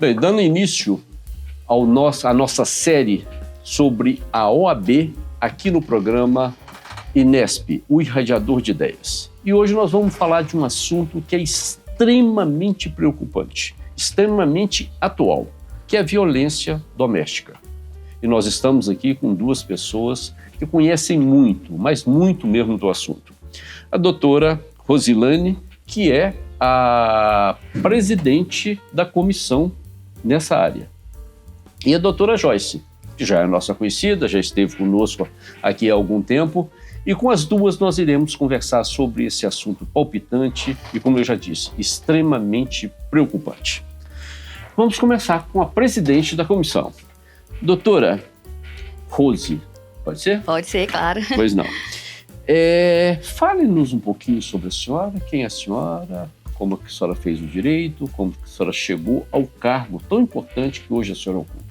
Bem, dando início à nossa série sobre a OAB aqui no programa Inesp, o Irradiador de Ideias. E hoje nós vamos falar de um assunto que é extremamente preocupante, extremamente atual, que é a violência doméstica. E nós estamos aqui com duas pessoas que conhecem muito, mas muito mesmo do assunto. A doutora Rosilane, que é a presidente da comissão nessa área. E a doutora Joyce, que já é nossa conhecida, já esteve conosco aqui há algum tempo, e com as duas nós iremos conversar sobre esse assunto palpitante e, como eu já disse, extremamente preocupante. Vamos começar com a presidente da comissão. Doutora Rose, pode ser? Pode ser, claro. Pois não. Fale-nos um pouquinho sobre a senhora, quem é a senhora, como a senhora fez o direito, como a senhora chegou ao cargo tão importante que hoje a senhora ocupa.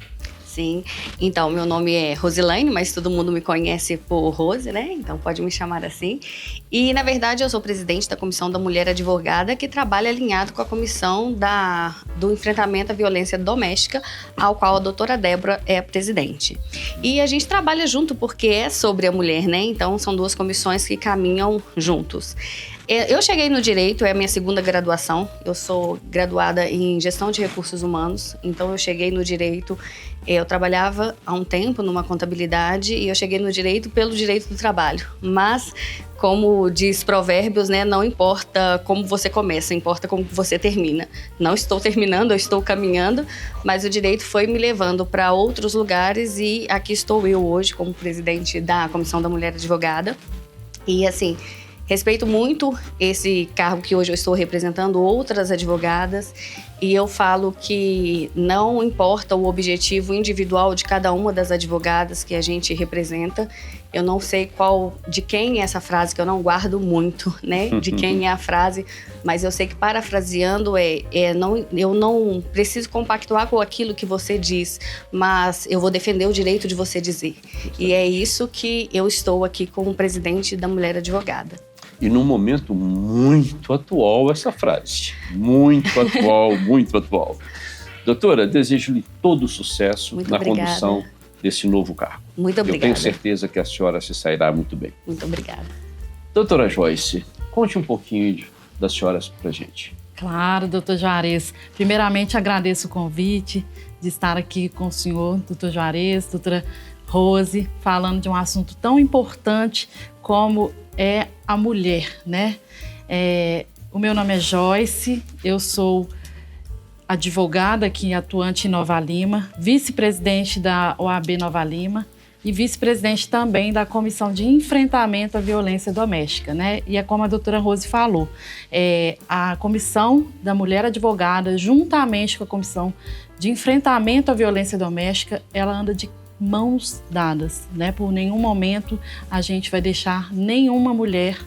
Sim, então meu nome é Rosilane, mas todo mundo me conhece por Rose, né? Então pode me chamar assim. E na verdade eu sou presidente da Comissão da Mulher Advogada, que trabalha alinhado com a Comissão do Enfrentamento à Violência Doméstica, ao qual a doutora Débora é a presidente. E a gente trabalha junto porque é sobre a mulher, né? Então são duas comissões que caminham juntos. Eu cheguei no direito, é a minha segunda graduação. Eu sou graduada em gestão de recursos humanos, então eu cheguei no direito. Eu trabalhava há um tempo numa contabilidade e eu cheguei no direito pelo direito do trabalho. Mas, como diz Provérbios, né, não importa como você começa, importa como você termina. Não estou terminando, eu estou caminhando, mas o direito foi me levando para outros lugares e aqui estou eu hoje como presidente da Comissão da Mulher Advogada. E assim, respeito muito esse cargo que hoje eu estou representando outras advogadas e eu falo que não importa o objetivo individual de cada uma das advogadas que a gente representa. Eu não sei de quem é essa frase, que eu não guardo muito, né? De quem é a frase, mas eu sei que parafraseando eu não preciso compactuar com aquilo que você diz, mas eu vou defender o direito de você dizer. E é isso que eu estou aqui como presidente da Mulher Advogada. E num momento muito atual essa frase. Muito atual, muito atual. Doutora, desejo-lhe todo o sucesso na condução desse novo cargo. Muito obrigada. Eu tenho certeza que a senhora se sairá muito bem. Muito obrigada. Doutora Joyce, conte um pouquinho da senhora pra gente. Claro, doutor Juarez. Primeiramente, agradeço o convite de estar aqui com o senhor, doutor Juarez, doutora Rose, falando de um assunto tão importante como é a mulher, né? O meu nome é Joyce, eu sou advogada aqui atuante em Nova Lima, vice-presidente da OAB Nova Lima e vice-presidente também da Comissão de Enfrentamento à Violência Doméstica, né? E é como a doutora Rose falou, a Comissão da Mulher Advogada, juntamente com a Comissão de Enfrentamento à Violência Doméstica, ela anda de mãos dadas, né? Por nenhum momento a gente vai deixar nenhuma mulher,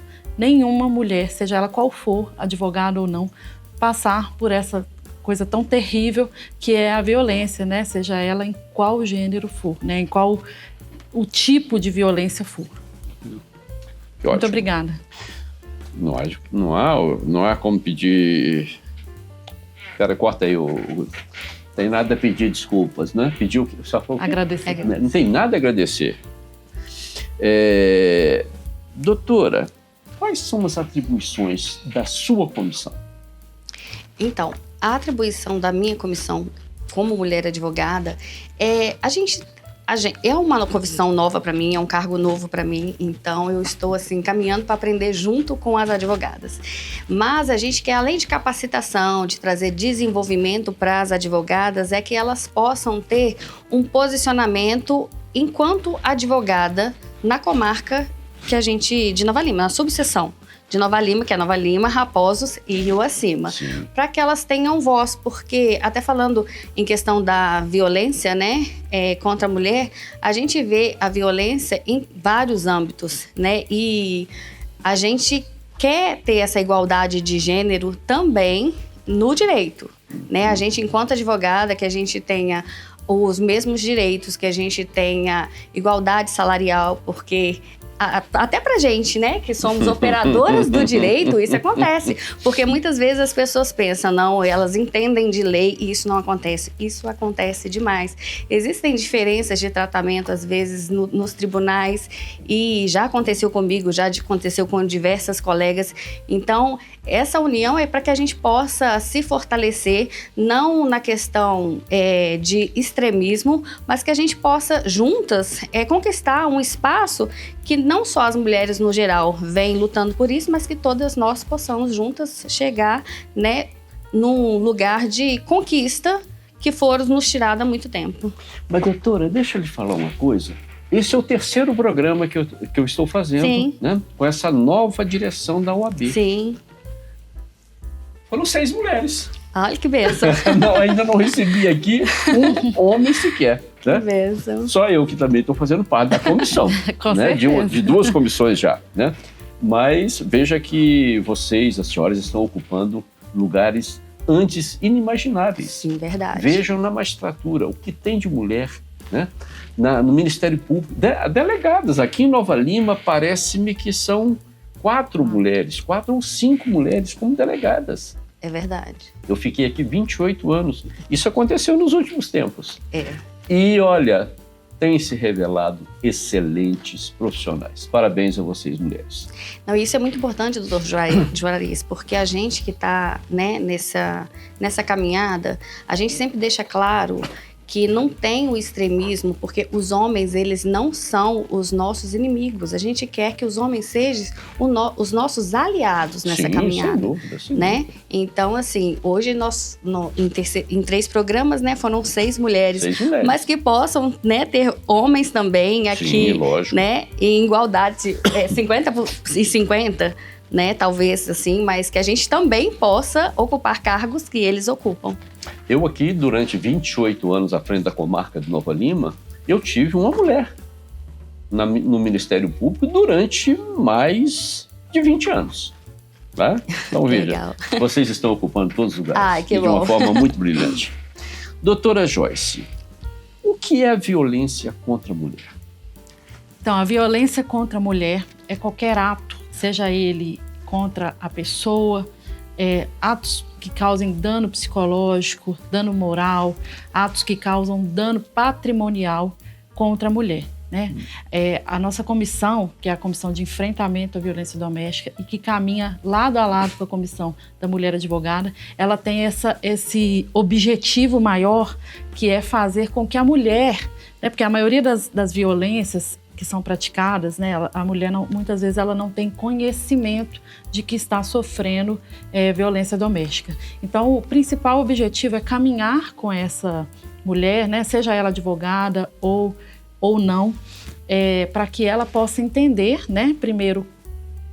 seja ela qual for, advogada ou não, passar por essa coisa tão terrível que é a violência, né? Seja ela em qual gênero for, né? Em qual o tipo de violência for. Muito obrigada. Não há como pedir... Cara, corta aí tem nada a pedir desculpas, né? Pediu só foi agradecer. Não tem nada a agradecer. Doutora, quais são as atribuições da sua comissão? Então, a atribuição da minha comissão como mulher advogada é uma comissão nova para mim, é um cargo novo para mim, então eu estou assim caminhando para aprender junto com as advogadas. Mas a gente quer, além de capacitação, de trazer desenvolvimento para as advogadas, é que elas possam ter um posicionamento enquanto advogada na comarca de Nova Lima, na subseção de Nova Lima, que é Nova Lima, Raposos e Rio Acima, para que elas tenham voz, porque até falando em questão da violência, né, contra a mulher, a gente vê a violência em vários âmbitos, né, e a gente quer ter essa igualdade de gênero também no direito, né, a gente enquanto advogada, que a gente tenha os mesmos direitos, que a gente tenha igualdade salarial, porque até pra gente, né, que somos operadoras do direito, isso acontece. Porque muitas vezes as pessoas pensam, não, elas entendem de lei e isso não acontece. Isso acontece demais. Existem diferenças de tratamento, às vezes, nos tribunais, e já aconteceu comigo, já aconteceu com diversas colegas. Então, essa união é para que a gente possa se fortalecer, não na questão de extremismo, mas que a gente possa, juntas, conquistar um espaço que não só as mulheres, no geral, vêm lutando por isso, mas que todas nós possamos juntas chegar, né, num lugar de conquista que for nos tirado há muito tempo. Mas, doutora, deixa eu lhe falar uma coisa. Esse é o 3º programa que eu estou fazendo, né, com essa nova direção da OAB. Sim. Foram 6 mulheres. Olha que bênção. Ainda não recebi aqui um homem sequer. Né? Que bênção. Só eu que também estou fazendo parte da comissão. Com né? certeza. De 2 comissões já. Né? Mas veja que vocês, as senhoras, estão ocupando lugares antes inimagináveis. Sim, verdade. Vejam na magistratura o que tem de mulher, né? No Ministério Público. Delegadas. Aqui em Nova Lima, parece-me que são 4 mulheres, 4 ou 5 mulheres como delegadas. É verdade. Eu fiquei aqui 28 anos. Isso aconteceu nos últimos tempos. É. E, olha, tem se revelado excelentes profissionais. Parabéns a vocês, mulheres. Não, isso é muito importante, doutor Juarez, porque a gente que está, né, nessa caminhada, a gente sempre deixa claro que não tem o extremismo, porque os homens, eles não são os nossos inimigos. A gente quer que os homens sejam os nossos aliados nessa caminhada. Sem dúvida, sem né? dúvida. Então, assim, hoje nós, em 3 programas, né, foram 6 mulheres. 6 mulheres. Mas que possam, né, ter homens também aqui. Sim, lógico. Né, em igualdade, 50 e 50, né, talvez assim, mas que a gente também possa ocupar cargos que eles ocupam. Eu aqui, durante 28 anos à frente da comarca de Nova Lima, eu tive uma mulher no Ministério Público durante mais de 20 anos. Tá? Então, veja, Legal. vocês estão ocupando todos os lugares. Ai, que de uma bom. forma muito brilhante. Doutora Joyce, o que é a violência contra a mulher? Então, a violência contra a mulher é qualquer ato, seja ele contra a pessoa, atos que causem dano psicológico, dano moral, atos que causam dano patrimonial contra a mulher. Né? A nossa comissão, que é a Comissão de Enfrentamento à Violência Doméstica e que caminha lado a lado com a Comissão da Mulher Advogada, ela tem esse objetivo maior, que é fazer com que a mulher, né, porque a maioria das violências que são praticadas, né, a mulher muitas vezes ela não tem conhecimento de que está sofrendo violência doméstica. Então, o principal objetivo é caminhar com essa mulher, né, seja ela advogada ou não, para que ela possa entender, né, primeiro,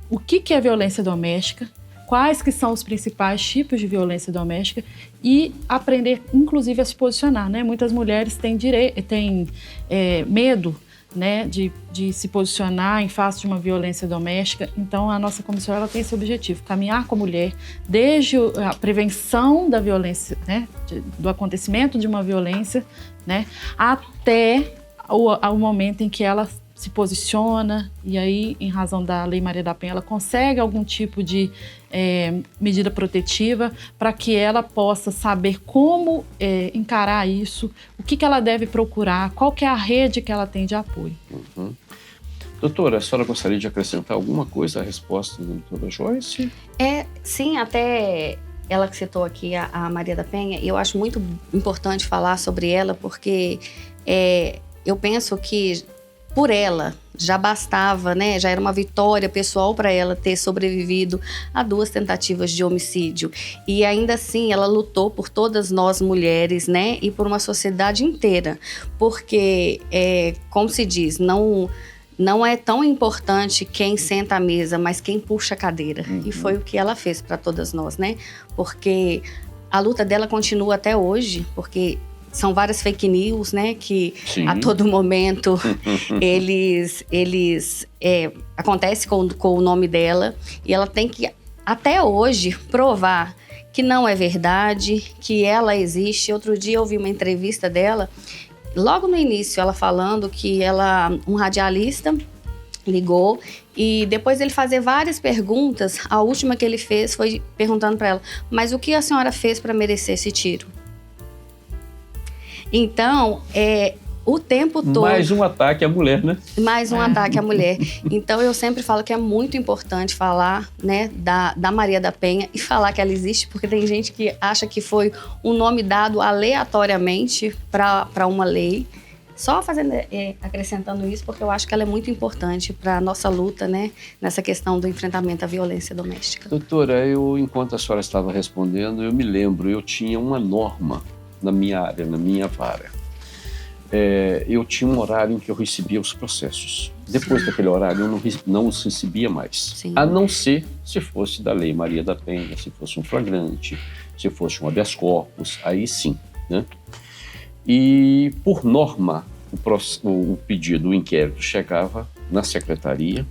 o que é violência doméstica, quais que são os principais tipos de violência doméstica e aprender, inclusive, a se posicionar. Né? Muitas mulheres têm medo, né, de se posicionar em face de uma violência doméstica. Então, a nossa comissão ela tem esse objetivo, caminhar com a mulher desde a prevenção da violência, né, do acontecimento de uma violência, né, até o momento em que ela se posiciona e aí, em razão da Lei Maria da Penha, ela consegue algum tipo de medida protetiva para que ela possa saber como encarar isso, o que ela deve procurar, qual que é a rede que ela tem de apoio. Uhum. Doutora, a senhora gostaria de acrescentar alguma coisa à resposta da doutora Joyce? Sim, até ela que citou aqui, a Maria da Penha, eu acho muito importante falar sobre ela, porque eu penso que por ela já bastava, né? Já era uma vitória pessoal para ela ter sobrevivido a 2 tentativas de homicídio. E ainda assim ela lutou por todas nós mulheres, né? E por uma sociedade inteira. Porque, como se diz, não é tão importante quem senta à mesa, mas quem puxa a cadeira. Uhum. E foi o que ela fez para todas nós, né? Porque a luta dela continua até hoje, porque são várias fake news, né, que Sim. a todo momento eles acontece com o nome dela, e ela tem que, até hoje, provar que não é verdade, que ela existe. Outro dia eu ouvi uma entrevista dela, logo no início, ela falando que um radialista ligou e depois ele fazer várias perguntas, a última que ele fez foi perguntando para ela: mas o que a senhora fez para merecer esse tiro? Então, o tempo todo... Mais um ataque à mulher, né? Mais um ataque à mulher. Então, eu sempre falo que é muito importante falar, né, da Maria da Penha e falar que ela existe, porque tem gente que acha que foi um nome dado aleatoriamente para uma lei. Só acrescentando isso, porque eu acho que ela é muito importante para a nossa luta, né, nessa questão do enfrentamento à violência doméstica. Doutora, enquanto a senhora estava respondendo, eu me lembro, eu tinha uma norma na minha área, na minha vara. Eu tinha um horário em que eu recebia os processos. Depois daquele horário, eu não os recebia mais. Sim. A não ser se fosse da Lei Maria da Penha, se fosse um flagrante, se fosse um habeas corpus, aí sim, né? E, por norma, o pedido, o inquérito chegava na secretaria,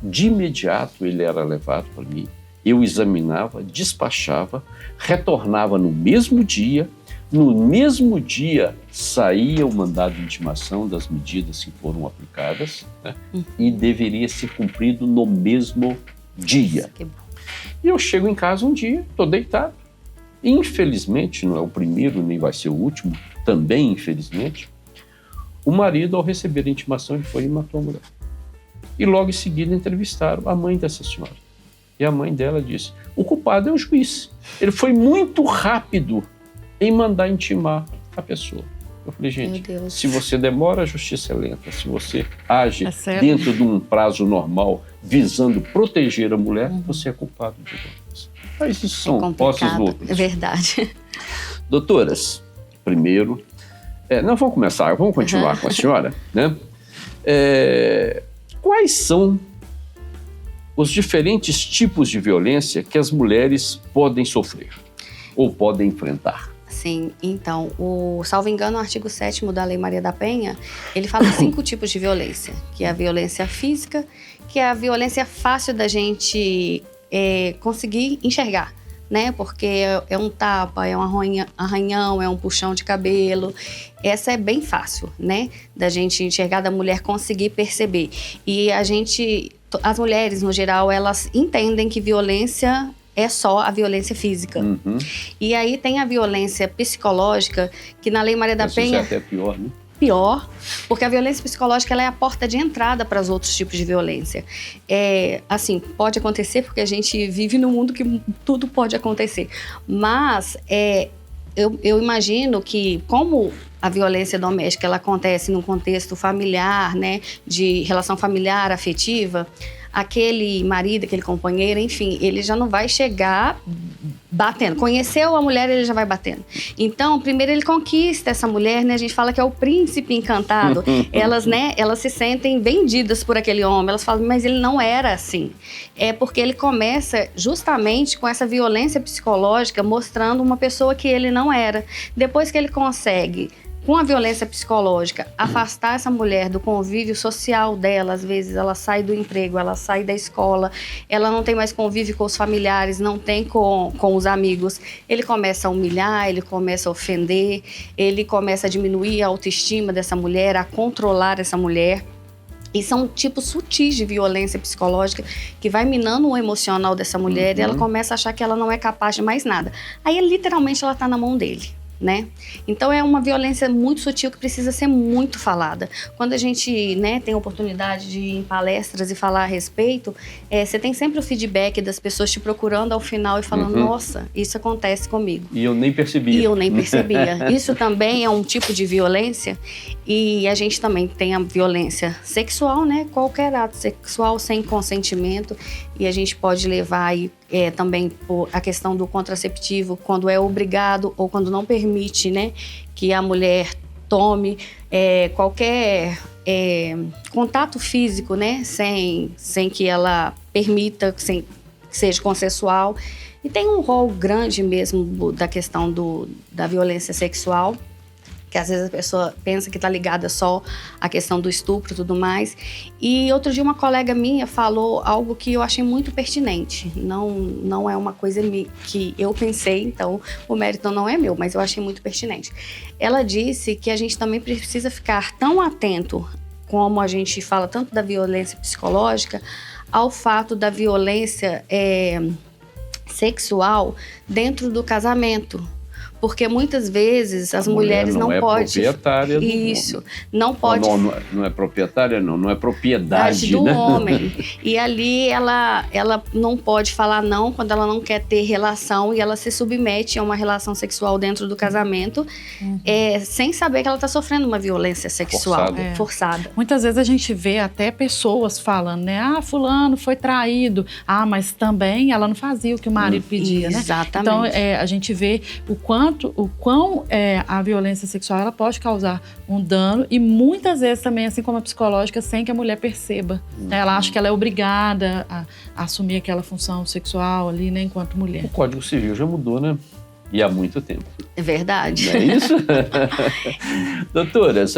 de imediato ele era levado para mim, eu examinava, despachava, retornava no mesmo dia. No mesmo dia saía o mandado de intimação das medidas que foram aplicadas, né? E deveria ser cumprido no mesmo dia. E eu chego em casa um dia, estou deitado. Infelizmente, não é o primeiro nem vai ser o último, também infelizmente, o marido, ao receber a intimação, ele foi e matou a mulher. E logo em seguida entrevistaram a mãe dessa senhora. E a mãe dela disse: o culpado é o juiz. Ele foi muito rápido em mandar intimar a pessoa. Eu falei: gente, se você demora, a justiça é lenta. Se você age dentro de um prazo normal, visando proteger a mulher, você é culpado de violência. Mas isso são ossos do ofício. É verdade. Doutoras, primeiro... vamos continuar com a senhora, né? Quais são os diferentes tipos de violência que as mulheres podem sofrer ou podem enfrentar? Sim, então, salvo engano, o artigo 7º da Lei Maria da Penha, ele fala de 5 tipos de violência, que é a violência física, que é a violência fácil da gente conseguir enxergar, né? Porque é um tapa, é um arranhão, é um puxão de cabelo. Essa é bem fácil, né? Da gente enxergar, da mulher conseguir perceber. E as mulheres, no geral, elas entendem que violência é só a violência física. Uhum. E aí tem a violência psicológica, que na Lei Maria da Penha... Isso é até pior, né? Pior, porque a violência psicológica ela é a porta de entrada para os outros tipos de violência. Assim, pode acontecer porque a gente vive num mundo que tudo pode acontecer. Mas eu imagino que, como a violência doméstica ela acontece num contexto familiar, né, de relação familiar, afetiva, aquele marido, aquele companheiro, enfim, ele já não vai chegar batendo. Conheceu a mulher, ele já vai batendo. Então, primeiro ele conquista essa mulher, né? A gente fala que é o príncipe encantado. Elas se sentem vendidas por aquele homem. Elas falam: mas ele não era assim. É porque ele começa justamente com essa violência psicológica, mostrando uma pessoa que ele não era. Depois que ele consegue, com a violência psicológica, afastar essa mulher do convívio social dela, às vezes ela sai do emprego, ela sai da escola, ela não tem mais convívio com os familiares, não tem com os amigos, ele começa a humilhar, ele começa a ofender, ele começa a diminuir a autoestima dessa mulher, a controlar essa mulher. E são tipos sutis de violência psicológica que vai minando o emocional dessa mulher. E ela começa a achar que ela não é capaz de mais nada. Aí, literalmente, ela está na mão dele, né? Então é uma violência muito sutil que precisa ser muito falada. Quando a gente, né, tem a oportunidade de ir em palestras e falar a respeito, você tem sempre o feedback das pessoas te procurando ao final e falando: nossa, isso acontece comigo. E eu nem percebia. Isso também é um tipo de violência. E a gente também tem a violência sexual, né? Qualquer ato sexual sem consentimento. E a gente pode levar aí também por a questão do contraceptivo, quando é obrigado ou quando não permite, né, que a mulher tome qualquer contato físico, né, sem que ela permita, sem que seja consensual. E tem um rol grande mesmo da questão da violência sexual, que às vezes a pessoa pensa que está ligada só à questão do estupro e tudo mais. E outro dia uma colega minha falou algo que eu achei muito pertinente. Não é uma coisa que eu pensei, então o mérito não é meu, mas eu achei muito pertinente. Ela disse que a gente também precisa ficar tão atento como a gente fala tanto da violência psicológica, ao fato da violência sexual dentro do casamento. Porque muitas vezes as mulheres não podem... proprietária do Isso, não pode... Não é proprietária, não é propriedade, do né? homem. E ali ela não pode falar não quando ela não quer ter relação e ela se submete a uma relação sexual dentro do casamento, sem saber que ela está sofrendo uma violência sexual forçada. Muitas vezes a gente vê até pessoas falando, né? Ah, fulano foi traído. Ah, mas também ela não fazia o que o marido pedia, né? Exatamente. Então, a gente vê o quão a violência sexual ela pode causar um dano e muitas vezes também, assim como a psicológica, sem que a mulher perceba. Né? Ela acha que ela é obrigada a assumir aquela função sexual ali, né, enquanto mulher. O Código Civil já mudou, né? E há muito tempo. É verdade. Não é isso? Doutoras,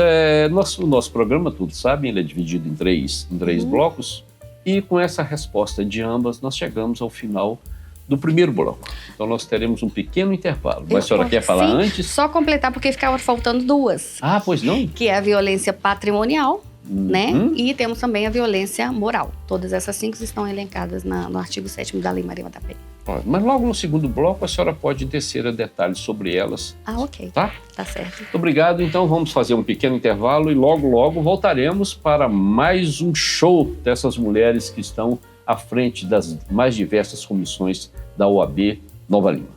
nosso programa, todos sabem, ele é dividido em três blocos e com essa resposta de ambas nós chegamos ao final do primeiro bloco. Então nós teremos um pequeno intervalo. Mas a senhora quer falar antes? Só completar, porque ficava faltando duas. Ah, pois não? Que é a violência patrimonial, né? E temos também a violência moral. Todas essas 5 estão elencadas no artigo 7º da Lei Maria da Penha. Mas logo no segundo bloco a senhora pode descer a detalhes sobre elas. Ah, ok. Tá? Tá certo. Muito obrigado. Então vamos fazer um pequeno intervalo e logo voltaremos para mais um show dessas mulheres que estão à frente das mais diversas comissões da OAB Nova Lima.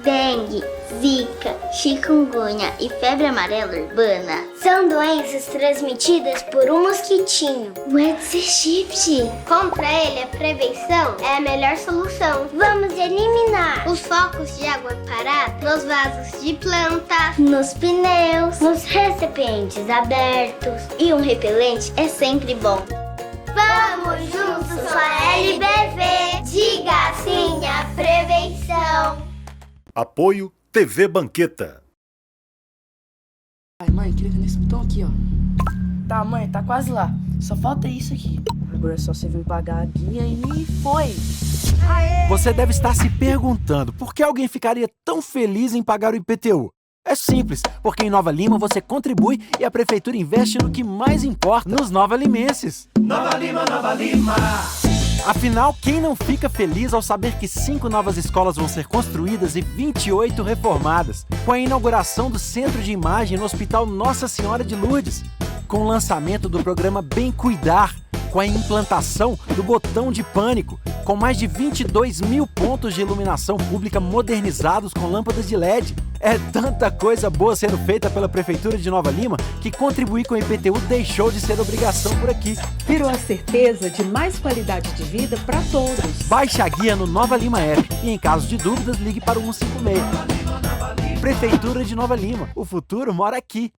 Dengue, zika, chikungunya e febre amarela urbana são doenças transmitidas por um mosquitinho, o Aedes aegypti. Contra ele, a prevenção é a melhor solução. Vamos eliminar os focos de água parada nos vasos de plantas, nos pneus, nos recipientes abertos. E um repelente é sempre bom. Vamos juntos com a LBV. Diga sim à prevenção. Apoio TV Banqueta. Ai, mãe, clica nesse botão aqui, ó. Tá, mãe, tá quase lá. Só falta isso aqui. Agora é só você vir pagar a guia e foi. Aê! Você deve estar se perguntando por que alguém ficaria tão feliz em pagar o IPTU. É simples, porque em Nova Lima você contribui e a prefeitura investe no que mais importa, nos nova-limenses. Nova Lima, Nova Lima! Afinal, quem não fica feliz ao saber que 5 novas escolas vão ser construídas e 28 reformadas, com a inauguração do Centro de Imagem no Hospital Nossa Senhora de Lourdes, com o lançamento do programa Bem Cuidar, com a implantação do botão de pânico, com mais de 22 mil pontos de iluminação pública modernizados com lâmpadas de LED. É tanta coisa boa sendo feita pela Prefeitura de Nova Lima que contribuir com o IPTU deixou de ser obrigação por aqui. Virou a certeza de mais qualidade de vida para todos. Baixe a guia no Nova Lima App e, em caso de dúvidas, ligue para o 156. Prefeitura de Nova Lima. O futuro mora aqui.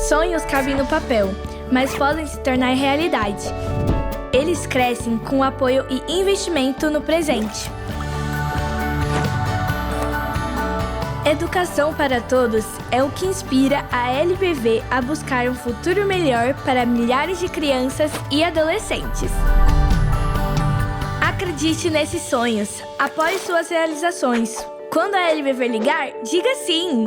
Sonhos cabem no papel, mas podem se tornar realidade. Eles crescem com apoio e investimento no presente. Educação para todos é o que inspira a LBV a buscar um futuro melhor para milhares de crianças e adolescentes. Acredite nesses sonhos, apoie suas realizações. Quando a LBV ligar, diga sim!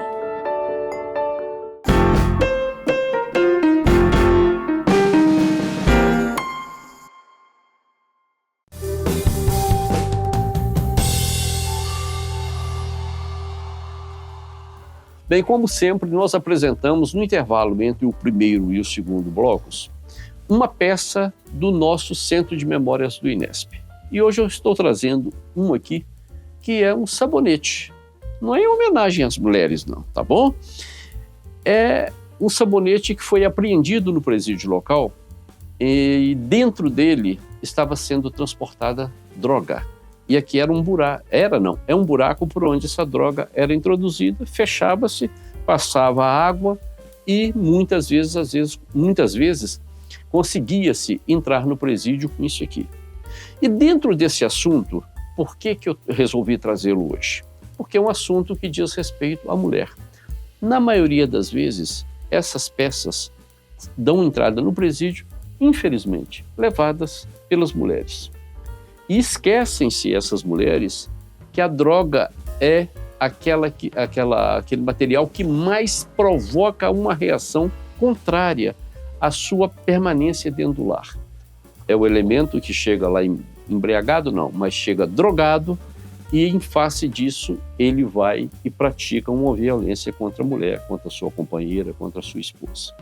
Bem, como sempre, nós apresentamos no intervalo entre o primeiro e o segundo blocos uma peça do nosso Centro de Memórias do INESP. E hoje eu estou trazendo um aqui que é um sabonete. Não é em homenagem às mulheres, não, tá bom? É um sabonete que foi apreendido no presídio local e dentro dele estava sendo transportada droga. E aqui era um buraco, é um buraco por onde essa droga era introduzida, fechava-se, passava água e muitas vezes conseguia-se entrar no presídio com isso aqui. E dentro desse assunto, por que eu resolvi trazê-lo hoje? Porque é um assunto que diz respeito à mulher. Na maioria das vezes, essas peças dão entrada no presídio, infelizmente, levadas pelas mulheres. E esquecem-se essas mulheres que a droga é aquele material que mais provoca uma reação contrária à sua permanência dentro do lar. É o elemento que chega lá embriagado, não, mas chega drogado, e em face disso ele vai e pratica uma violência contra a mulher, contra a sua companheira, contra a sua esposa.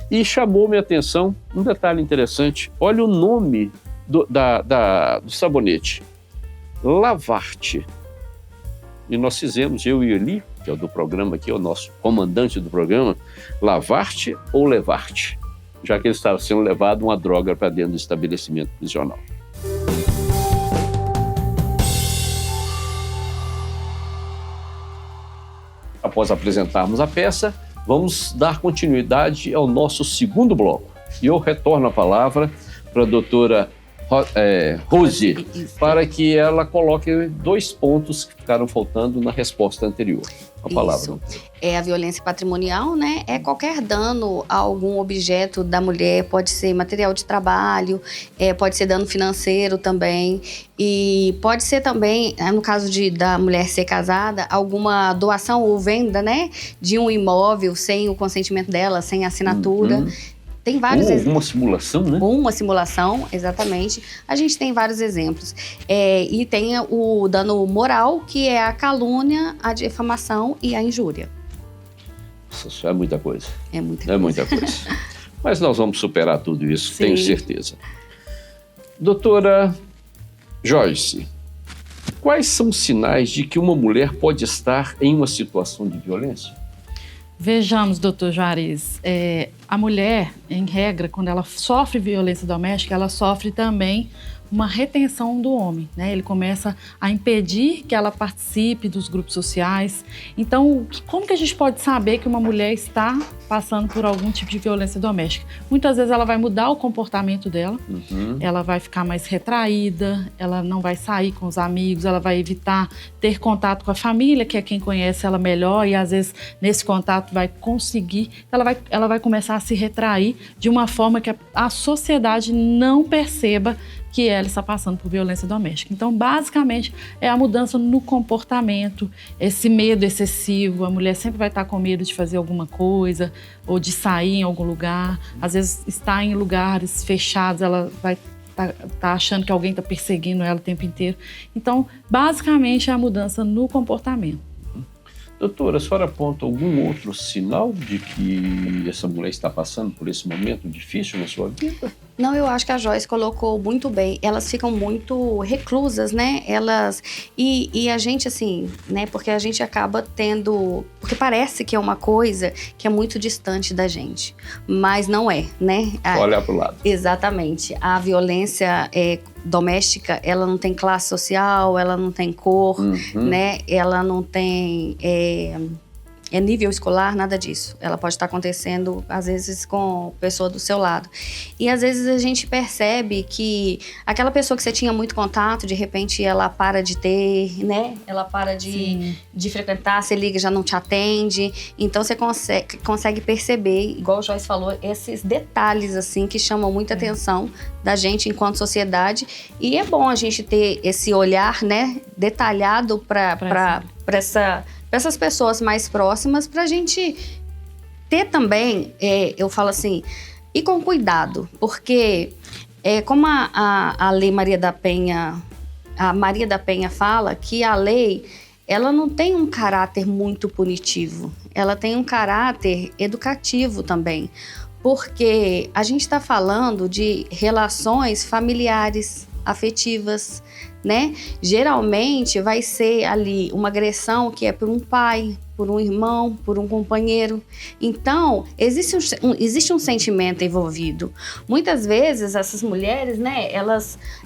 E chamou minha atenção um detalhe interessante. Olha o nome do sabonete, Lavarte. E nós fizemos, eu e Eli, que é o do programa aqui, é o nosso comandante do programa, Lavarte ou Levarte, já que ele estava sendo levado uma droga para dentro do estabelecimento prisional. Após apresentarmos a peça, vamos dar continuidade ao nosso segundo bloco. E eu retorno a palavra para a doutora Rose, para que ela coloque 2 pontos que ficaram faltando na resposta anterior. A palavra. Isso. É a violência patrimonial, né? É qualquer dano a algum objeto da mulher, pode ser material de trabalho, pode ser dano financeiro também, e pode ser também, no caso da mulher ser casada, alguma doação ou venda, né? De um imóvel sem o consentimento dela, sem assinatura. Tem vários exemplos. Uma simulação, né? Uma simulação, exatamente. A gente tem vários exemplos. E tem o dano moral, que é a calúnia, a difamação e a injúria. Isso é muita coisa. É muita coisa. Mas nós vamos superar tudo isso, Sim. tenho certeza. Doutora Joyce, quais são os sinais de que uma mulher pode estar em uma situação de violência? Vejamos, doutor Juarez, a mulher, em regra, quando ela sofre violência doméstica, ela sofre também uma retenção do homem, né? Ele começa a impedir que ela participe dos grupos sociais. Então, como que a gente pode saber que uma mulher está passando por algum tipo de violência doméstica? Muitas vezes ela vai mudar o comportamento dela, ela vai ficar mais retraída, ela não vai sair com os amigos, ela vai evitar ter contato com a família, que é quem conhece ela melhor, e às vezes nesse contato vai conseguir, ela vai começar a se retrair de uma forma que a sociedade não perceba que ela está passando por violência doméstica. Então, basicamente, é a mudança no comportamento, esse medo excessivo, a mulher sempre vai estar com medo de fazer alguma coisa ou de sair em algum lugar, às vezes está em lugares fechados, ela vai tá achando que alguém está perseguindo ela o tempo inteiro. Então, basicamente, é a mudança no comportamento. Doutora, a senhora aponta algum outro sinal de que essa mulher está passando por esse momento difícil na sua vida? Não, eu acho que a Joyce colocou muito bem. Elas ficam muito reclusas, né? E a gente, assim, né? Porque a gente acaba tendo... Porque parece que é uma coisa que é muito distante da gente. Mas não é, né? Olhar para o lado. Exatamente. A violência doméstica, ela não tem classe social, ela não tem cor, né? Ela não tem... nível escolar, nada disso. Ela pode estar acontecendo, às vezes, com a pessoa do seu lado. E, às vezes, a gente percebe que aquela pessoa que você tinha muito contato, de repente, ela para de ter, né? Ela para de frequentar, você liga, já não te atende. Então, você consegue perceber, igual o Joyce falou, esses detalhes, assim, que chamam muita atenção da gente enquanto sociedade. E é bom a gente ter esse olhar, né? Detalhado para essas pessoas mais próximas, para a gente ter também, eu falo assim, e com cuidado, porque como a Lei Maria da Penha, fala que a lei, ela não tem um caráter muito punitivo, ela tem um caráter educativo também, porque a gente está falando de relações familiares, afetivas, né? Geralmente vai ser ali uma agressão que é por um pai, por um irmão, por um companheiro. Então, existe um sentimento envolvido. Muitas vezes, essas mulheres, né,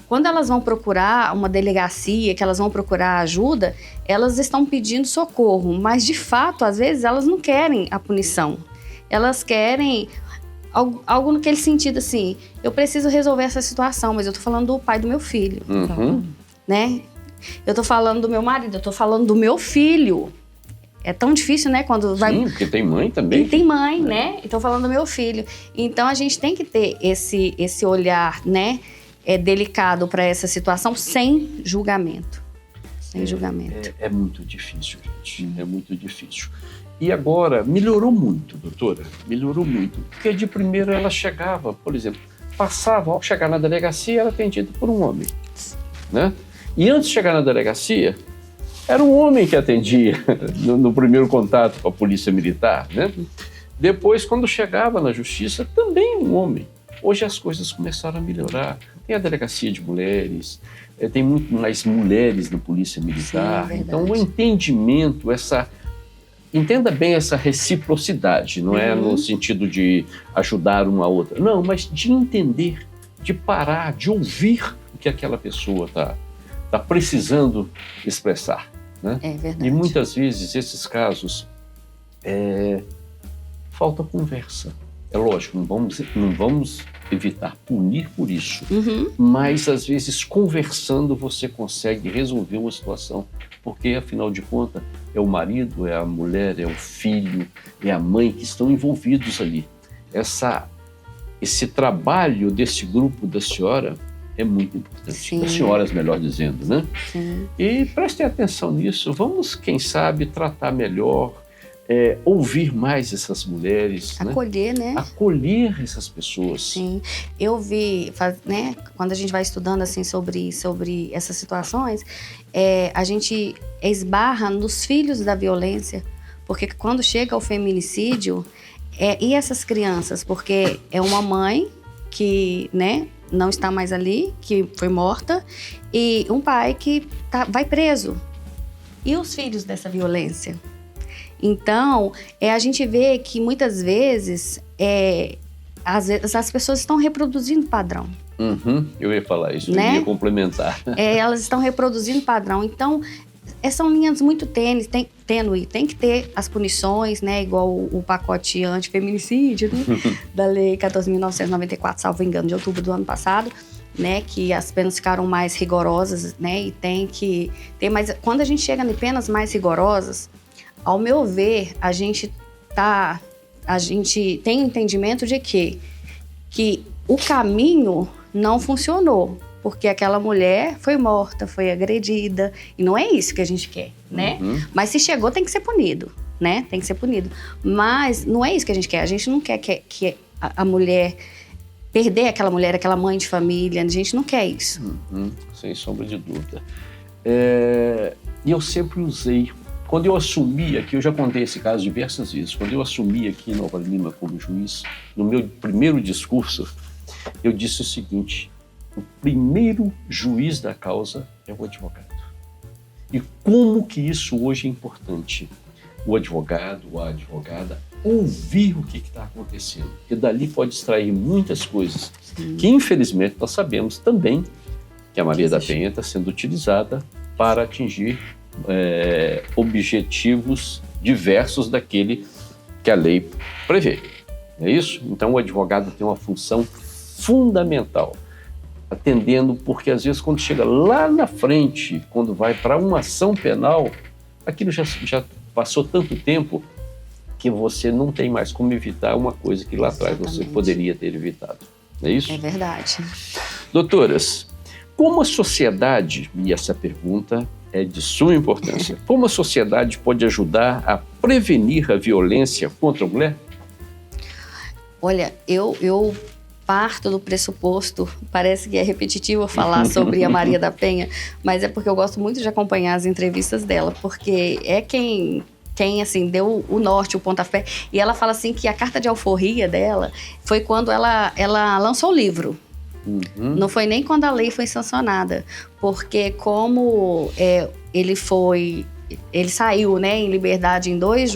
quando elas vão procurar uma delegacia, que elas vão procurar ajuda, elas estão pedindo socorro, mas, de fato, às vezes, elas não querem a punição. Elas querem algo naquele sentido, assim, eu preciso resolver essa situação, mas eu tô falando do pai do meu filho, né? Eu tô falando do meu marido, eu tô falando do meu filho. É tão difícil, né? Quando vai... Sim, porque tem mãe também. E tem mãe, né? Eu tô falando do meu filho. Então, a gente tem que ter esse olhar, né? Delicado para essa situação, sem julgamento. sem julgamento. É muito difícil, gente. É muito difícil. E agora, melhorou muito, doutora. Melhorou muito. Porque de primeiro ela chegava, por exemplo, passava, ao chegar na delegacia, era atendida por um homem, né? E antes de chegar na delegacia, era um homem que atendia no primeiro contato com a polícia militar, né? Depois, quando chegava na justiça, também um homem. Hoje as coisas começaram a melhorar. Tem a delegacia de mulheres, tem muito mais mulheres na polícia militar. Sim, é então, o entendimento, entenda bem essa reciprocidade, não é no sentido de ajudar uma a outra. Não, mas de entender, de parar, de ouvir o que aquela pessoa está precisando expressar, né? É verdade. E muitas vezes esses casos falta conversa. É lógico, não vamos evitar punir por isso, mas às vezes conversando você consegue resolver uma situação, porque afinal de contas é o marido, é a mulher, é o filho, é a mãe que estão envolvidos ali. Esse trabalho desse grupo da senhora é muito importante. Sim. Das senhoras, melhor dizendo, né? Sim. E prestem atenção nisso. Vamos, quem sabe, tratar melhor, ouvir mais essas mulheres. Acolher, né? Acolher essas pessoas. Sim. Eu vi, né, quando a gente vai estudando assim, sobre essas situações, a gente esbarra nos filhos da violência, porque quando chega ao feminicídio, e essas crianças? Porque é uma mãe que, né, não está mais ali, que foi morta, e um pai que vai preso. E os filhos dessa violência? Então, a gente vê que muitas vezes, às vezes as pessoas estão reproduzindo padrão. Eu ia falar isso, né? Eu ia complementar. Elas estão reproduzindo padrão. Então, são linhas muito tênue, tem que ter as punições, né? Igual o pacote antifeminicídio, né? Da Lei 14.994, salvo engano, de outubro do ano passado, né? Que as penas ficaram mais rigorosas, né? E tem que ter mais... Quando a gente chega em penas mais rigorosas, ao meu ver, a gente tem entendimento de que o caminho não funcionou, porque aquela mulher foi morta, foi agredida, e não é isso que a gente quer, né? Mas se chegou, tem que ser punido, né? Tem que ser punido. Mas não é isso que a gente quer. A gente não quer que a mulher... perder aquela mulher, aquela mãe de família, a gente não quer isso. Sem sombra de dúvida. E eu sempre usei... Quando eu assumi aqui, eu já contei esse caso diversas vezes, quando eu assumi aqui em Nova Lima como juiz, no meu primeiro discurso, eu disse o seguinte: o primeiro juiz da causa é o advogado. E como que isso hoje é importante? O advogado, a advogada, ouvir o que está acontecendo. E dali pode extrair muitas coisas. Que infelizmente nós sabemos também que a Maria da Penha está sendo utilizada para atingir objetivos diversos daquele que a lei prevê. Não é isso? Então o advogado tem uma função fundamental, atendendo, porque às vezes quando chega lá na frente, quando vai para uma ação penal, aquilo já passou tanto tempo que você não tem mais como evitar uma coisa que lá atrás você poderia ter evitado. Não é isso? É verdade. Doutoras, como a sociedade, e essa pergunta é de suma importância, como a sociedade pode ajudar a prevenir a violência contra a mulher? Olha, eu parto do pressuposto, parece que é repetitivo falar sobre a Maria da Penha, mas é porque eu gosto muito de acompanhar as entrevistas dela, porque é quem assim, deu o norte, o pontapé. E ela fala assim que a carta de alforria dela foi quando ela lançou o livro. Não foi nem quando a lei foi sancionada, porque como ele saiu, né, em liberdade em dois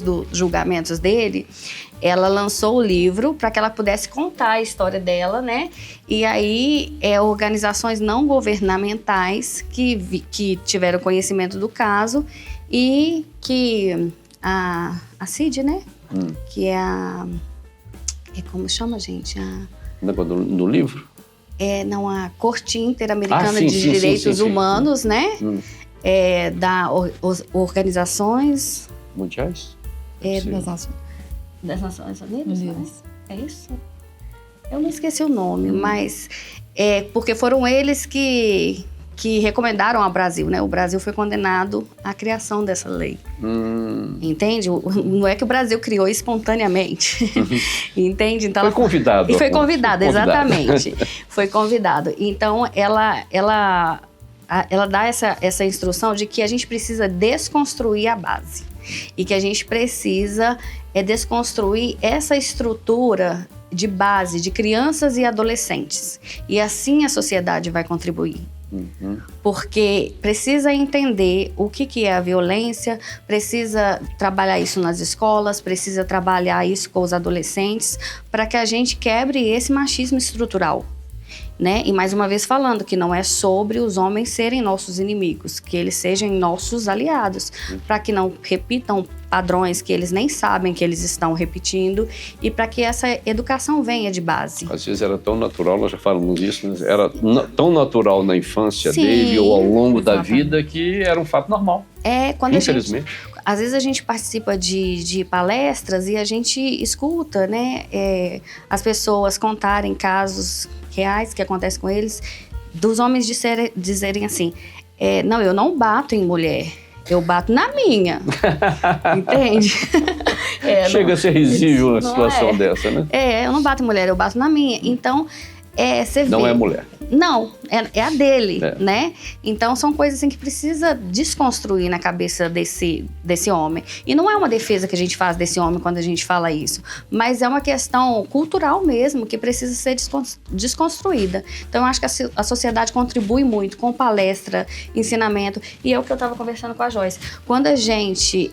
dos julgamentos dele, ela lançou o livro para que ela pudesse contar a história dela, né? E aí, organizações não governamentais que tiveram conhecimento do caso e que a CID, né? Que é como chama, gente? No livro? Não, a Corte Interamericana de Direitos Humanos, né? Organizações... Mundiais? Das Nações Unidas? É isso? Eu não esqueci o nome, mas... porque foram eles que que recomendaram ao Brasil, né? O Brasil foi condenado à criação dessa lei. Entende? Não é que o Brasil criou espontaneamente. Entende? Então, foi convidado. E foi convidado, exatamente. Foi convidado. Então, ela dá essa instrução de que a gente precisa desconstruir a base. E que a gente precisa desconstruir essa estrutura de base de crianças e adolescentes. E assim a sociedade vai contribuir. Porque precisa entender o que é a violência, precisa trabalhar isso nas escolas, precisa trabalhar isso com os adolescentes, para que a gente quebre esse machismo estrutural. Né? E mais uma vez falando que não é sobre os homens serem nossos inimigos, que eles sejam nossos aliados, para que não repitam padrões que eles nem sabem que eles estão repetindo e para que essa educação venha de base. Às vezes era tão natural, nós já falamos isso, né? Era tão natural na infância Sim, dele ou ao longo da vida que era um fato normal. Quando infelizmente. Às vezes a gente participa de palestras e a gente escuta, né, as pessoas contarem casos reais que acontecem com eles, dos homens dizerem assim, não, eu não bato em mulher, eu bato na minha. Entende? Chega a ser risível uma situação dessa, né? Eu não bato em mulher, eu bato na minha. Então, você vê... Não é mulher. Não, é a dele, né? Então, são coisas assim que precisa desconstruir na cabeça desse homem. E não é uma defesa que a gente faz desse homem quando a gente fala isso, mas é uma questão cultural mesmo que precisa ser desconstruída. Então, eu acho que a sociedade contribui muito com palestra, ensinamento. E é o que eu estava conversando com a Joyce. Quando a gente...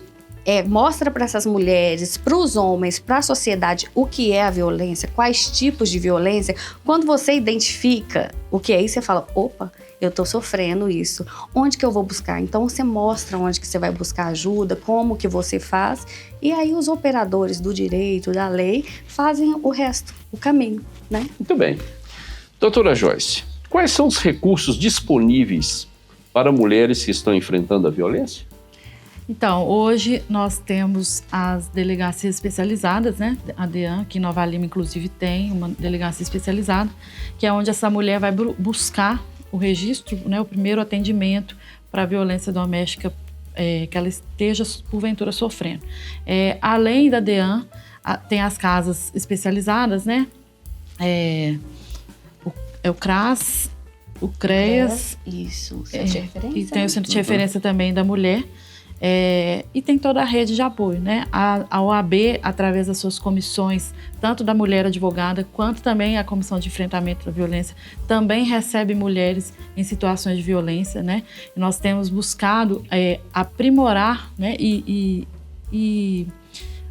mostra para essas mulheres, para os homens, para a sociedade o que é a violência, quais tipos de violência. Quando você identifica o que é isso, você fala, opa, eu estou sofrendo isso. Onde que eu vou buscar? Então você mostra onde que você vai buscar ajuda, como que você faz. E aí os operadores do direito, da lei, fazem o resto, o caminho, né? Muito bem. Doutora Joyce, quais são os recursos disponíveis para mulheres que estão enfrentando a violência? Então, hoje nós temos as delegacias especializadas, né? A DEAN, que em Nova Lima, inclusive, tem uma delegacia especializada, que é onde essa mulher vai buscar o registro, né? O primeiro atendimento para a violência doméstica que ela esteja, porventura, sofrendo. Além da DEAN, tem as casas especializadas, né? O CRAS, o CREAS. Isso, centro de referência. E tem o centro de referência também da mulher. E tem toda a rede de apoio, né? A OAB, através das suas comissões, tanto da mulher advogada, quanto também a Comissão de Enfrentamento à Violência, também recebe mulheres em situações de violência, né? E nós temos buscado aprimorar, né? E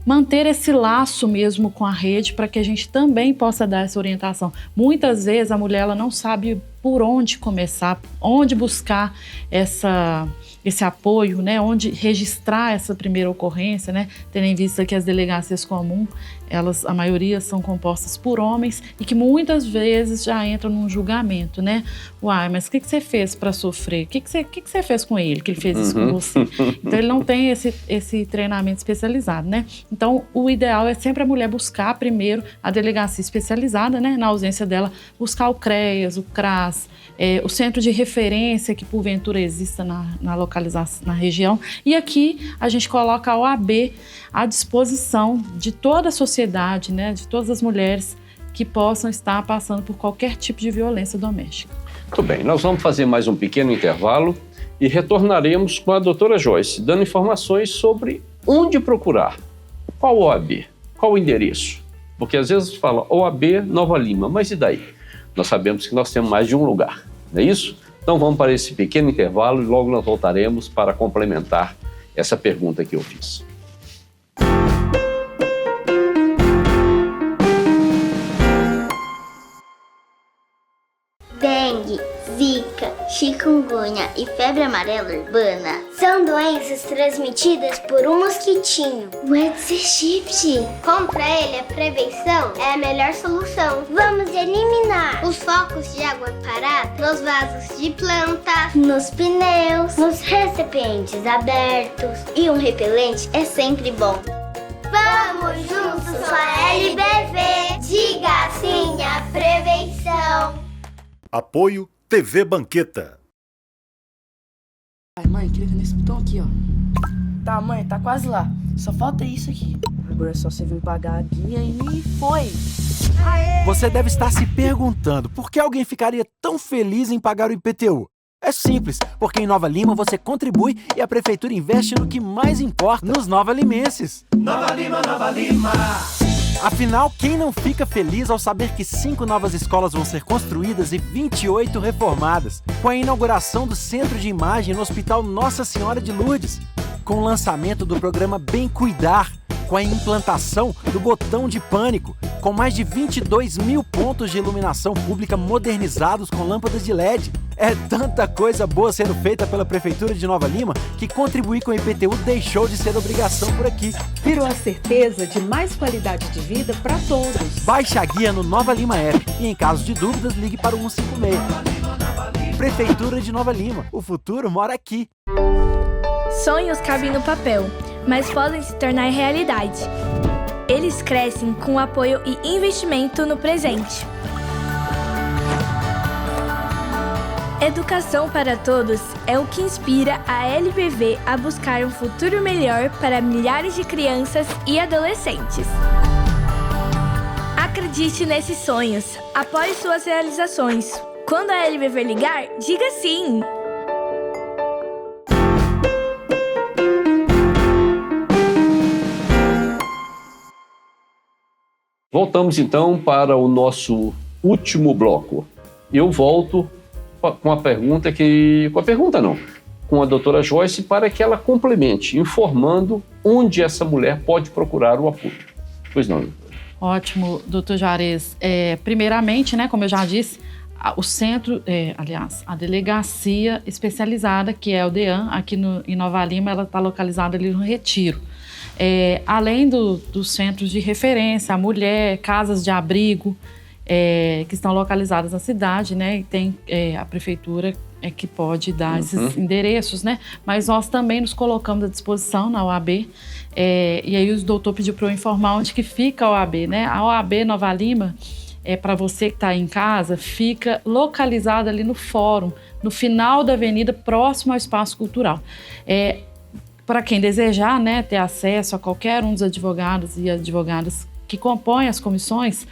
manter esse laço mesmo com a rede para que a gente também possa dar essa orientação. Muitas vezes a mulher ela não sabe por onde começar, onde buscar esse apoio, né? Onde registrar essa primeira ocorrência, né? Tendo em vista que as delegacias comuns, a maioria são compostas por homens e que muitas vezes já entram num julgamento, né? Uai, mas o que você fez para sofrer? O que você fez com ele, que ele fez isso com você? Então, ele não tem esse treinamento especializado, né? Então, o ideal é sempre a mulher buscar primeiro a delegacia especializada, né? Na ausência dela, buscar o CREAS, o CRAS, o centro de referência que porventura exista na localização, na região. E aqui a gente coloca a OAB à disposição de toda a sociedade, né, de todas as mulheres que possam estar passando por qualquer tipo de violência doméstica. Muito bem, nós vamos fazer mais um pequeno intervalo e retornaremos com a doutora Joyce, dando informações sobre onde procurar, qual OAB, qual o endereço. Porque às vezes fala OAB Nova Lima, mas e daí? Nós sabemos que nós temos mais de um lugar, não é isso? Então vamos para esse pequeno intervalo e logo nós voltaremos para complementar essa pergunta que eu fiz. Dengue, zika, chikungunya e febre amarela urbana são doenças transmitidas por um mosquitinho, o Aedes aegypti. Contra ele, a prevenção é a melhor solução. Vamos eliminar os focos de água parada nos vasos de plantas, nos pneus, nos recipientes abertos. E um repelente é sempre bom. Vamos juntos com a LBV. Diga sim à prevenção. Apoio TV Banqueta. Ai, mãe, clica nesse botão aqui, ó. Tá, mãe, tá quase lá. Só falta isso aqui. Agora é só você vir pagar a guia e foi. Você deve estar se perguntando por que alguém ficaria tão feliz em pagar o IPTU. É simples, porque em Nova Lima você contribui e a prefeitura investe no que mais importa, nos nova-limenses. Nova Lima, Nova Lima! Afinal, quem não fica feliz ao saber que 5 novas escolas vão ser construídas e 28 reformadas, com a inauguração do Centro de Imagem no Hospital Nossa Senhora de Lourdes, com o lançamento do programa Bem Cuidar, com a implantação do botão de pânico, com mais de 22 mil pontos de iluminação pública modernizados com lâmpadas de LED. É tanta coisa boa sendo feita pela Prefeitura de Nova Lima que contribuir com o IPTU deixou de ser obrigação por aqui. Virou a certeza de mais qualidade de vida para todos. Baixe a guia no Nova Lima App e, em caso de dúvidas, ligue para o 156. Prefeitura de Nova Lima. O futuro mora aqui. Sonhos cabem no papel, mas podem se tornar realidade. Eles crescem com apoio e investimento no presente. Educação para todos é o que inspira a LBV a buscar um futuro melhor para milhares de crianças e adolescentes. Acredite nesses sonhos, apoie suas realizações. Quando a LBV ligar, diga sim! Voltamos então para o nosso último bloco. Eu volto com a pergunta com a doutora Joyce para que ela complemente, informando onde essa mulher pode procurar o apoio. Pois não, doutora? Ótimo, doutor Juarez. Primeiramente, né, como eu já disse, o centro, a delegacia especializada, que é o DEAN, aqui em Nova Lima, ela está localizada ali no Retiro. Além dos centros de referência, a mulher, casas de abrigo, que estão localizadas na cidade, né? E tem a prefeitura que pode dar esses endereços, né? Mas nós também nos colocamos à disposição na OAB. E aí o doutor pediu para eu informar onde que fica a OAB, né? A OAB Nova Lima, para você que está aí em casa, fica localizada ali no fórum, no final da avenida, próximo ao Espaço Cultural. Para quem desejar, né, ter acesso a qualquer um dos advogados e advogadas que compõem as comissões,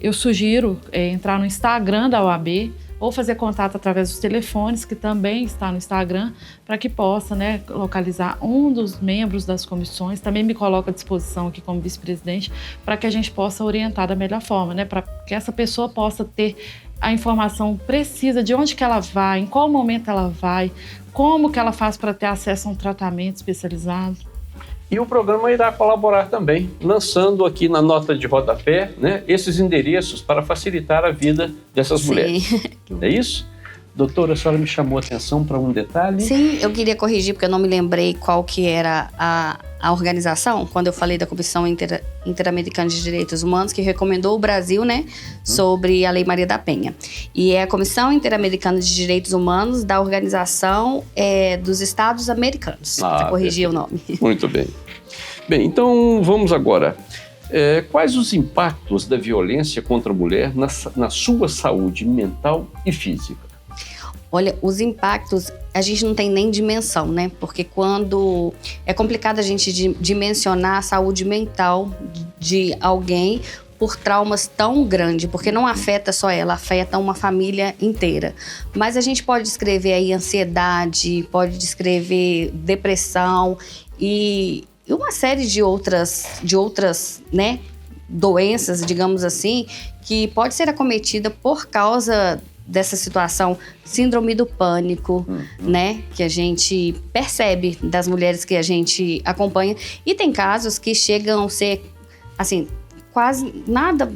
eu sugiro entrar no Instagram da OAB ou fazer contato através dos telefones, que também está no Instagram, para que possa, né, localizar um dos membros das comissões. Também me coloco à disposição aqui como vice-presidente, para que a gente possa orientar da melhor forma, né, para que essa pessoa possa ter a informação precisa de onde que ela vai, em qual momento ela vai, como que ela faz para ter acesso a um tratamento especializado. E o programa irá colaborar também, lançando aqui na nota de rodapé, né, esses endereços para facilitar a vida dessas mulheres. É isso? Doutora, a senhora me chamou a atenção para um detalhe? Sim, eu queria corrigir, porque eu não me lembrei qual que era a organização, quando eu falei da Comissão Interamericana de Direitos Humanos, que recomendou o Brasil, né, sobre a Lei Maria da Penha. E é a Comissão Interamericana de Direitos Humanos da Organização dos Estados Americanos, para corrigir o nome. Muito bem. Bem, então vamos agora. Quais os impactos da violência contra a mulher na sua saúde mental e física? Olha, os impactos, a gente não tem nem dimensão, né? Porque quando é complicado a gente dimensionar a saúde mental de alguém por traumas tão grandes, porque não afeta só ela, afeta uma família inteira. Mas a gente pode descrever aí ansiedade, pode descrever depressão e uma série de outras, né, doenças, digamos assim, que pode ser acometida por causa dessa situação, síndrome do pânico, né, que a gente percebe das mulheres que a gente acompanha. E tem casos que chegam a ser, assim, quase nada,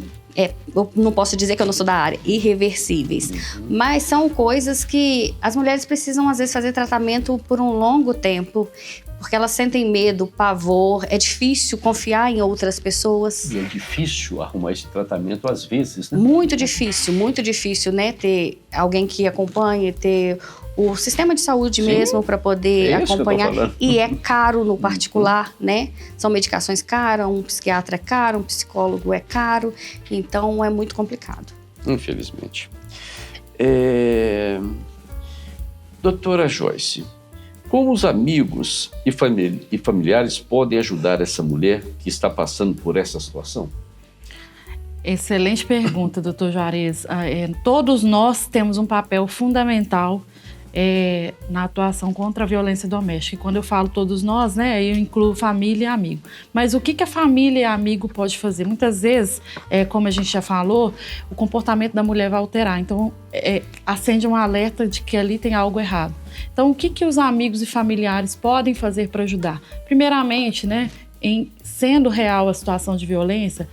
eu não posso dizer que eu não sou da área, irreversíveis. Mas são coisas que as mulheres precisam, às vezes, fazer tratamento por um longo tempo, porque elas sentem medo, pavor, é difícil confiar em outras pessoas. E é difícil arrumar esse tratamento às vezes, né? Muito difícil, né? Ter alguém que acompanhe, ter o sistema de saúde mesmo para poder acompanhar. E é caro no particular, né? São medicações caras, um psiquiatra é caro, um psicólogo é caro, então é muito complicado. Infelizmente. Doutora Joyce, como os amigos e familiares podem ajudar essa mulher que está passando por essa situação? Excelente pergunta, doutor Juarez. Todos nós temos um papel fundamental na atuação contra a violência doméstica. E quando eu falo todos nós, né, eu incluo família e amigo. Mas o que a família e amigo pode fazer? Muitas vezes, como a gente já falou, o comportamento da mulher vai alterar. Então, acende um alerta de que ali tem algo errado. Então, o que os amigos e familiares podem fazer para ajudar? Primeiramente, né, sendo real a situação de violência,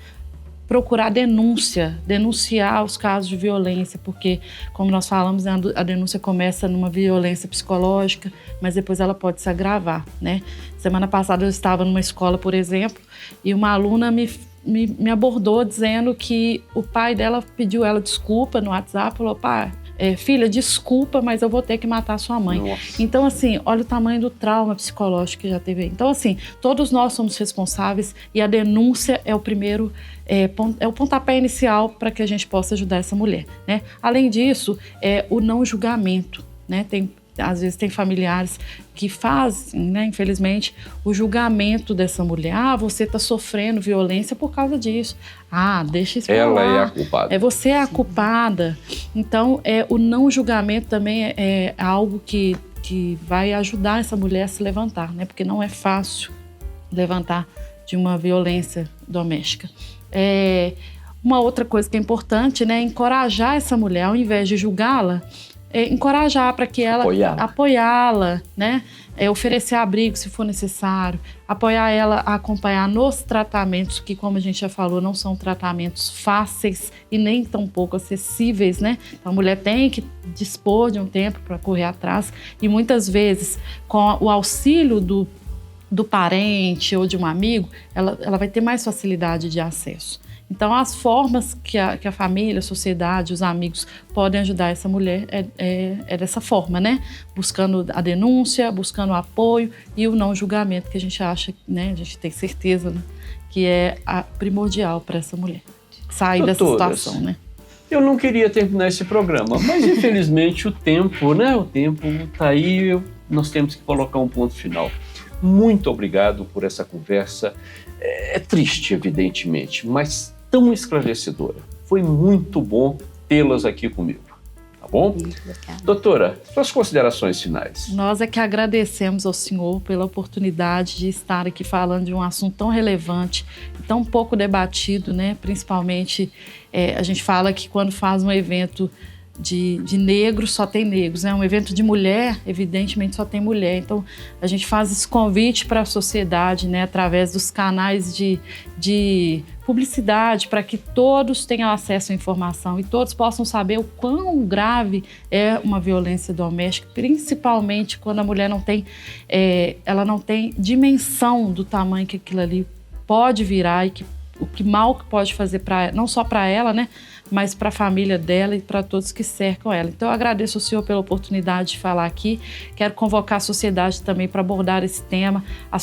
procurar denunciar os casos de violência, porque, como nós falamos, a denúncia começa numa violência psicológica, mas depois ela pode se agravar, né? Semana passada eu estava numa escola, por exemplo, e uma aluna me abordou dizendo que o pai dela pediu ela desculpa no WhatsApp, falou: pai, filha, desculpa, mas eu vou ter que matar sua mãe. Nossa. Então, assim, olha o tamanho do trauma psicológico que já teve aí. Então, assim, todos nós somos responsáveis e a denúncia é o primeiro, é o pontapé inicial para que a gente possa ajudar essa mulher, né? Além disso, o não julgamento, né? Às vezes tem familiares que fazem, né, infelizmente, o julgamento dessa mulher. Ah, você está sofrendo violência por causa disso. Ah, deixa isso pra lá. Ela é a culpada. Você é a culpada. Então, o não julgamento também é algo que vai ajudar essa mulher a se levantar, né? Porque não é fácil levantar de uma violência doméstica. Uma outra coisa que é importante, né, é encorajar essa mulher, ao invés de julgá-la, encorajar para que ela apoiá-la, né? Oferecer abrigo se for necessário, apoiar ela a acompanhar nos tratamentos, que, como a gente já falou, não são tratamentos fáceis e nem tão pouco acessíveis, né? Então, a mulher tem que dispor de um tempo para correr atrás e muitas vezes, com o auxílio do parente ou de um amigo, ela vai ter mais facilidade de acesso. Então, as formas que a família, a sociedade, os amigos podem ajudar essa mulher é dessa forma, né? Buscando a denúncia, buscando o apoio e o não julgamento, que a gente acha, né? A gente tem certeza, né, que é primordial para essa mulher sair dessa situação, né? Eu não queria terminar esse programa, mas infelizmente o tempo está aí, nós temos que colocar um ponto final. Muito obrigado por essa conversa. É triste, evidentemente, mas tão esclarecedora. Foi muito bom tê-las aqui comigo, tá bom? Doutora, suas considerações finais. Nós é que agradecemos ao senhor pela oportunidade de estar aqui falando de um assunto tão relevante, tão pouco debatido, né? Principalmente, a gente fala que quando faz um evento de negros, só tem negros, né? Um evento de mulher, evidentemente, só tem mulher. Então, a gente faz esse convite para a sociedade, né? Através dos canais de publicidade, para que todos tenham acesso à informação e todos possam saber o quão grave é uma violência doméstica, principalmente quando a mulher ela não tem dimensão do tamanho que aquilo ali pode virar e o que mal que pode fazer não só para ela, né, mas para a família dela e para todos que cercam ela. Então, eu agradeço ao senhor pela oportunidade de falar aqui. Quero convocar a sociedade também para abordar esse tema, a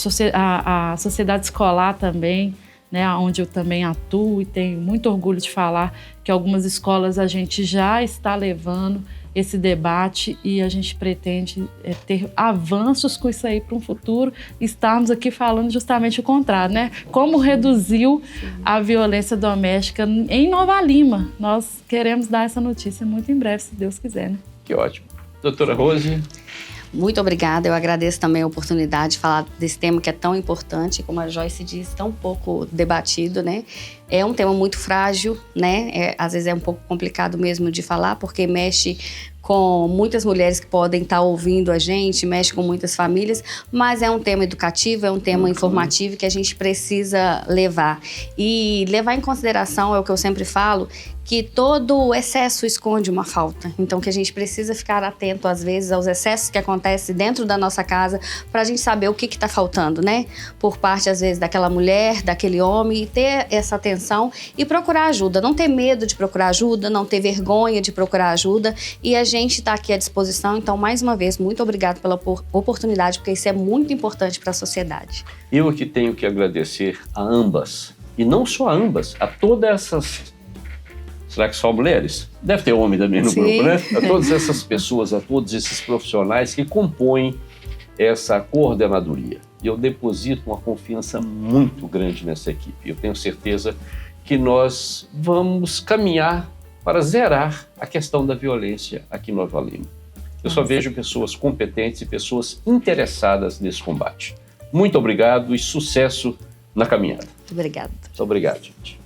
sociedade escolar também, né, onde eu também atuo e tenho muito orgulho de falar que algumas escolas a gente já está levando esse debate e a gente pretende ter avanços com isso aí para um futuro. Estamos aqui falando justamente o contrário, né? Como reduziu a violência doméstica em Nova Lima. Nós queremos dar essa notícia muito em breve, se Deus quiser, né? Que ótimo. Doutora Rose? Muito obrigada, eu agradeço também a oportunidade de falar desse tema que é tão importante, como a Joyce diz, tão pouco debatido, né? É um tema muito frágil, né? Às vezes é um pouco complicado mesmo de falar, porque mexe com muitas mulheres que podem estar ouvindo a gente, mexe com muitas famílias, mas é um tema educativo, é um tema informativo que a gente precisa levar. E levar em consideração, é o que eu sempre falo, que todo excesso esconde uma falta. Então, que a gente precisa ficar atento, às vezes, aos excessos que acontecem dentro da nossa casa, para a gente saber o que está faltando, né? Por parte, às vezes, daquela mulher, daquele homem, e ter essa atenção e procurar ajuda. Não ter medo de procurar ajuda, não ter vergonha de procurar ajuda. E a gente está aqui à disposição. Então, mais uma vez, muito obrigada pela oportunidade, porque isso é muito importante para a sociedade. Eu aqui tenho que agradecer a ambas, e não só a ambas, a todas essas Será que só mulheres? Deve ter homem também no grupo, né? A todas essas pessoas, a todos esses profissionais que compõem essa coordenadoria. E eu deposito uma confiança muito grande nessa equipe. Eu tenho certeza que nós vamos caminhar para zerar a questão da violência aqui em Nova Lima. Eu só vejo pessoas competentes e pessoas interessadas nesse combate. Muito obrigado e sucesso na caminhada. Obrigada. Muito obrigado, gente.